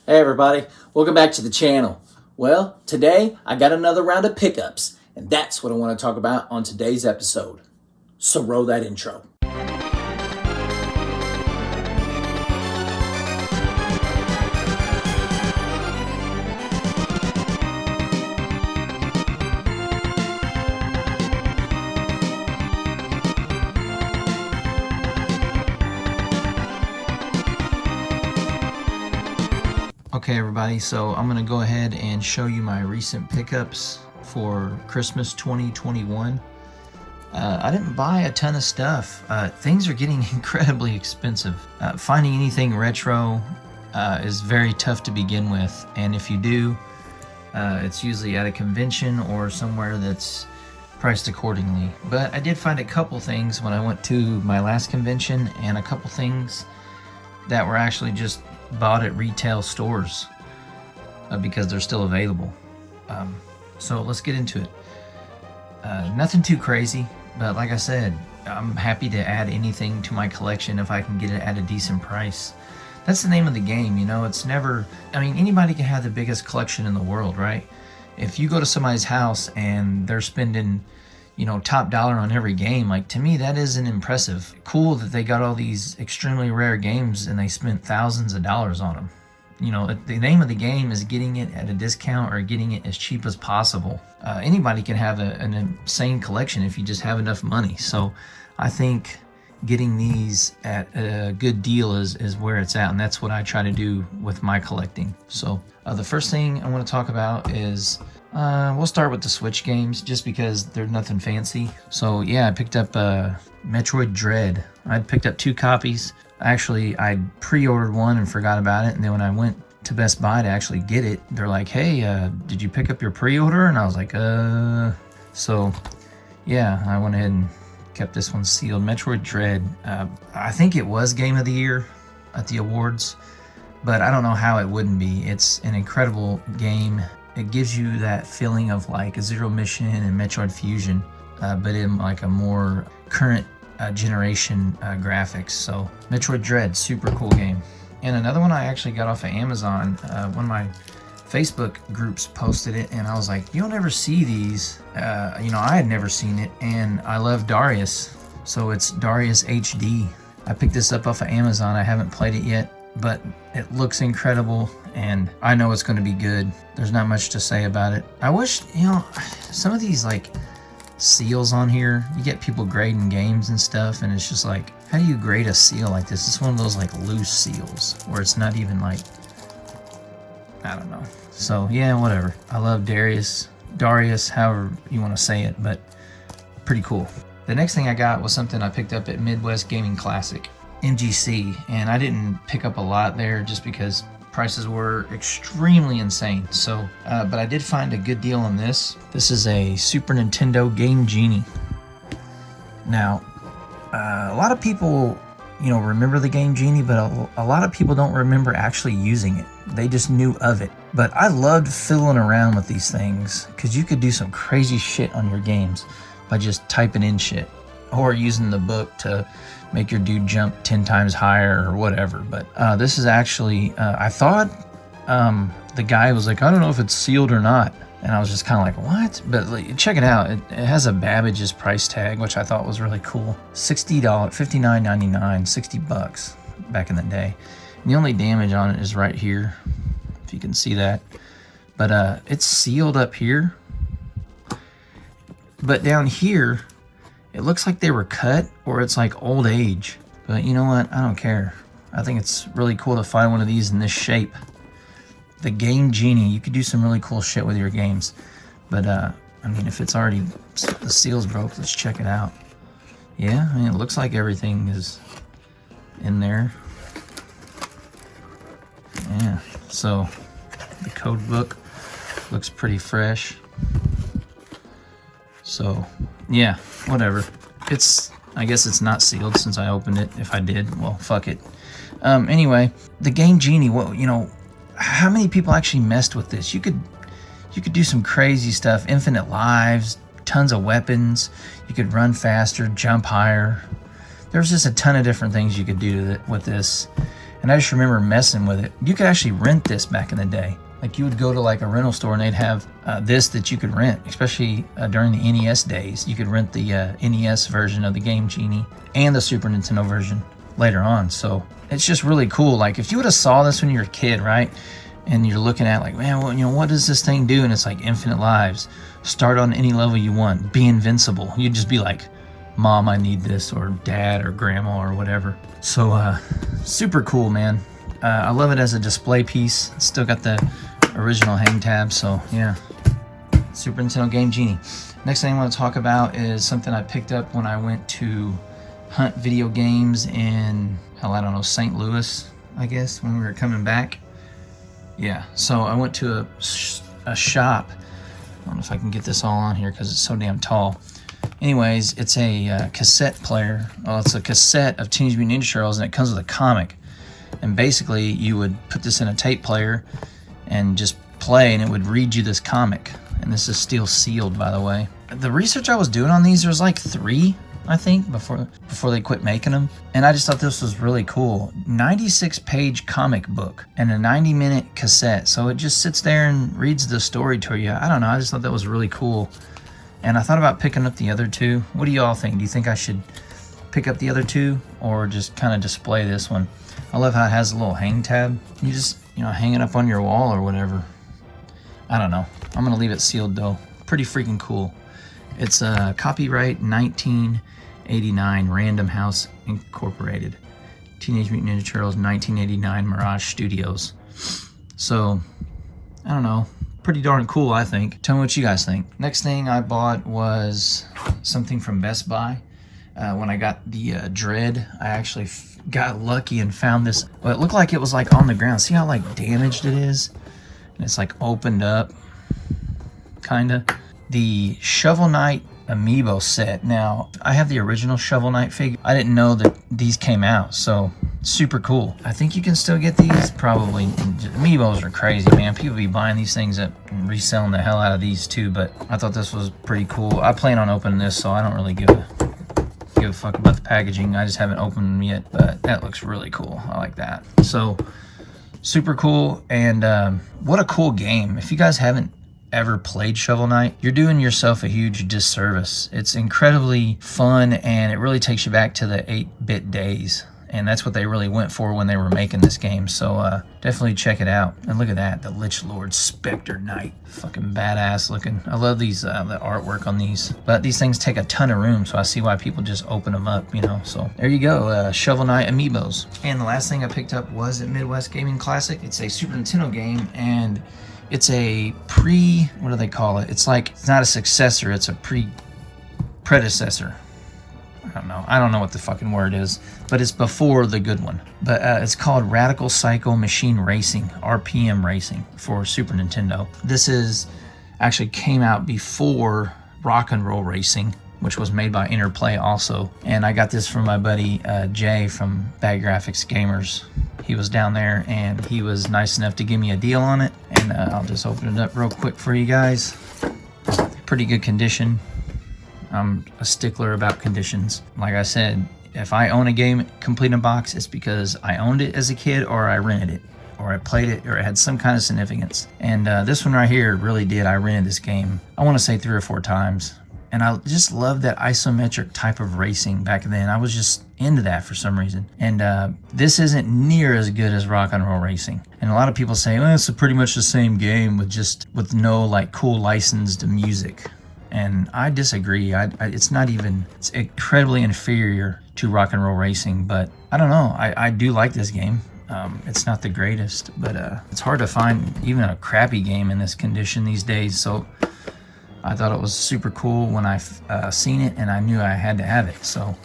Hey everybody, welcome back to the channel. Well, today I got another round of pickups, and that's what I want to talk about on today's episode. So roll that intro. Okay everybody, so I'm going to go ahead and show you my recent pickups for Christmas 2021. I didn't buy a ton of stuff. Things are getting incredibly expensive. Finding anything retro is very tough to begin with, and if you do, it's usually at a convention or somewhere that's priced accordingly. But I did find a couple things when I went to my last convention, and a couple things that were actually just bought at retail stores because they're still available. So let's get into it. Nothing too crazy, but like I said, I'm happy to add anything to my collection if I can get it at a decent price. That's the name of the game, you know. It's never, I mean, anybody can have the biggest collection in the world, right? If you go to somebody's house and they're spending, you know, top dollar on every game, like, to me that isn't impressive. Cool that they got all these extremely rare games and they spent thousands of dollars on them. You know, the name of the game is getting it at a discount or getting it as cheap as possible. Anybody can have an insane collection if you just have enough money. So I think getting these at a good deal is where it's at, and that's what I try to do with my collecting. So the first thing I want to talk about is we'll start with the Switch games, just because they're nothing fancy. So yeah, I picked up Metroid Dread. I picked up 2 copies. Actually, I pre-ordered one and forgot about it, and then when I went to Best Buy to actually get it, they're like, hey, did you pick up your pre-order? And I was like, So yeah, I went ahead and kept this one sealed. Metroid Dread. I think it was Game of the Year at the awards, but I don't know how it wouldn't be. It's an incredible game. It gives you that feeling of like a Zero Mission and Metroid Fusion, but in like a more current generation graphics. So Metroid Dread, super cool game. And another one I actually got off of Amazon. One of my Facebook groups posted it, and I was like, you'll never see these. You know, I had never seen it, and I love Darius, so it's Darius HD. I picked this up off of Amazon. I haven't played it yet, but it looks incredible, and I know it's going to be good. There's not much to say about it. I wish, you know, some of these like seals on here, you get people grading games and stuff, and it's just like, how do you grade a seal like this? It's one of those like loose seals where it's not even like, I don't know. So yeah, whatever. I love Darius, however you want to say it, but pretty cool. The next thing I got was something I picked up at Midwest Gaming Classic, MGC, and I didn't pick up a lot there just because prices were extremely insane. So, but I did find a good deal on this. This is a Super Nintendo game Genie. Now, a lot of people, you know, remember the game Genie, but a lot of people don't remember actually using it. They just knew of it. But I loved fiddling around with these things because you could do some crazy shit on your games by just typing in shit or using the book to make your dude jump 10 times higher or whatever. But this is actually, I thought the guy was like, I don't know if it's sealed or not. And I was just kind of like, what? But like, check it out. It has a Babbage's price tag, which I thought was really cool. $60, $59.99, $60 back in the day. And the only damage on it is right here, if you can see that. But it's sealed up here. But down here, it looks like they were cut, or it's like old age. But you know what? I don't care. I think it's really cool to find one of these in this shape. The game Genie, you could do some really cool shit with your games. But I mean, if it's already, the seal's broke, let's check it out. Yeah, I mean, it looks like everything is in there. Yeah, so the code book looks pretty fresh. So yeah, whatever. I guess it's not sealed since I opened it. If I did, well, fuck it. Anyway, the game Genie, well, you know, how many people actually messed with this? You could do some crazy stuff, infinite lives, tons of weapons. You could run faster, jump higher. There's just a ton of different things you could do with this. And And I just remember messing with it. You could actually rent this back in the day. Like you would go to like a rental store and they'd have this that you could rent, especially during the NES days. You could rent the NES version of the game Genie and the Super Nintendo version later on. So it's just really cool. Like if you would have saw this when you were a kid, right? And you're looking at like, man, well, you know, what does this thing do? And it's like infinite lives. Start on any level you want. Be invincible. You'd just be like, Mom, I need this, or Dad, or Grandma, or whatever. So super cool, man. I love it as a display piece. It's still got the original hang tab, so yeah. Super Nintendo game Genie. Next thing I want to talk about is something I picked up when I went to hunt video games in, hell, I don't know, St. Louis, I guess, when we were coming back. Yeah, so I went to a shop. I don't know if I can get this all on here because it's so damn tall. Anyways, it's a cassette player. Well, it's a cassette of Teenage Mutant Ninja Turtles, and it comes with a comic. And basically, you would put this in a tape player and just play, and it would read you this comic. And this is still sealed, by the way. The research I was doing on these, there was like 3, I think, before they quit making them. And I just thought this was really cool. 96-page comic book and a 90-minute cassette. So it just sits there and reads the story to you. I don't know. I just thought that was really cool. And I thought about picking up the other 2. What do y'all think? Do you think I should pick up the other 2 or just kind of display this one? I love how it has a little hang tab. You just, you know, hang it up on your wall or whatever. I don't know. I'm going to leave it sealed though. Pretty freaking cool. It's copyright 1989, Random House Incorporated. Teenage Mutant Ninja Turtles 1989, Mirage Studios. So, I don't know. Pretty darn cool, I think. Tell me what you guys think. Next thing I bought was something from Best Buy. When I got the Dread, I actually got lucky and found this. Well, it looked like it was like on the ground. See how like damaged it is? And it's like opened up, kinda. The Shovel Knight Amiibo set. Now, I have the original Shovel Knight figure. I didn't know that these came out, so super cool. I think you can still get these, probably. Amiibos are crazy, man. People be buying these things up and reselling the hell out of these too, but I thought this was pretty cool. I plan on opening this, so I don't really give a fuck about the packaging. I just haven't opened them yet, but that looks really cool. I like that. So, super cool, and what a cool game. If you guys haven't ever played Shovel Knight, you're doing yourself a huge disservice. It's incredibly fun, and it really takes you back to the 8-bit days, and that's what they really went for when they were making this game. So definitely check it out. And look at that, the Lich Lord Spectre Knight, fucking badass looking. I love these the artwork on these, but these things take a ton of room, so I see why people just open them up, you know. So there you go, Shovel Knight Amiibos. And the last thing I picked up was at Midwest Gaming Classic. It's a Super Nintendo game, and it's a what do they call it? It's like, it's not a successor, it's a predecessor. I don't know what the fucking word is, but it's before the good one. But it's called Radical Psycho Machine Racing, RPM Racing, for Super Nintendo. This is actually came out before Rock and Roll Racing, which was made by Interplay also. And I got this from my buddy Jay from Bad Graphics Gamers. He was down there and he was nice enough to give me a deal on it. And I'll just open it up real quick for you guys. Pretty good condition. I'm a stickler about conditions. Like I said, if I own a game complete in box, it's because I owned it as a kid, or I rented it, or I played it, or it had some kind of significance. And this one right here really did. I rented this game, I want to say 3 or 4 times. And I just loved that isometric type of racing back then. I was just into that for some reason. And this isn't near as good as Rock and Roll Racing. And a lot of people say, well, it's pretty much the same game with no like cool licensed music. And I disagree. It's not even, it's incredibly inferior to Rock and Roll Racing, but I don't know. I do like this game. It's not the greatest, but it's hard to find even a crappy game in this condition these days. So I thought it was super cool when I seen it, and I knew I had to have it. So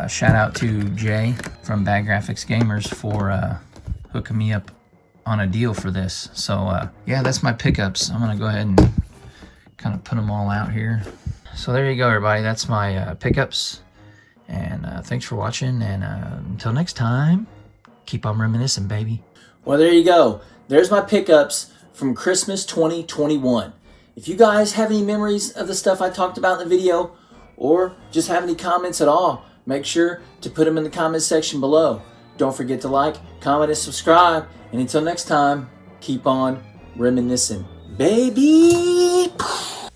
shout out to Jay from Bad Graphics Gamers for hooking me up on a deal for this. So yeah, that's my pickups. I'm gonna go ahead and kind of put them all out here. So there you go, everybody. That's my pickups. And thanks for watching. And until next time, keep on reminiscing, baby. Well, there you go. There's my pickups from Christmas 2021. If you guys have any memories of the stuff I talked about in the video, or just have any comments at all, make sure to put them in the comments section below. Don't forget to like, comment, and subscribe. And until next time, keep on reminiscing. Baby!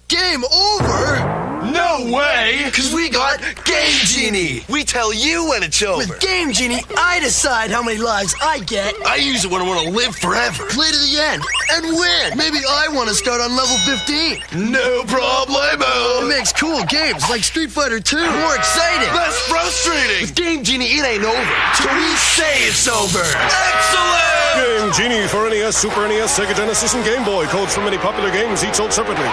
Game over? No way! Cause we got Game Genie! We tell you when it's over. With Game Genie, I decide how many lives I get. I use it when I want to live forever. Play to the end and win. Maybe I want to start on level 15. No problemo. It makes cool games like Street Fighter 2 more exciting. Less frustrating. With Game Genie, it ain't over till we say it's over. Excellent! Game Genie for NES, Super NES, Sega Genesis, and Game Boy. Codes from many popular games, each sold separately.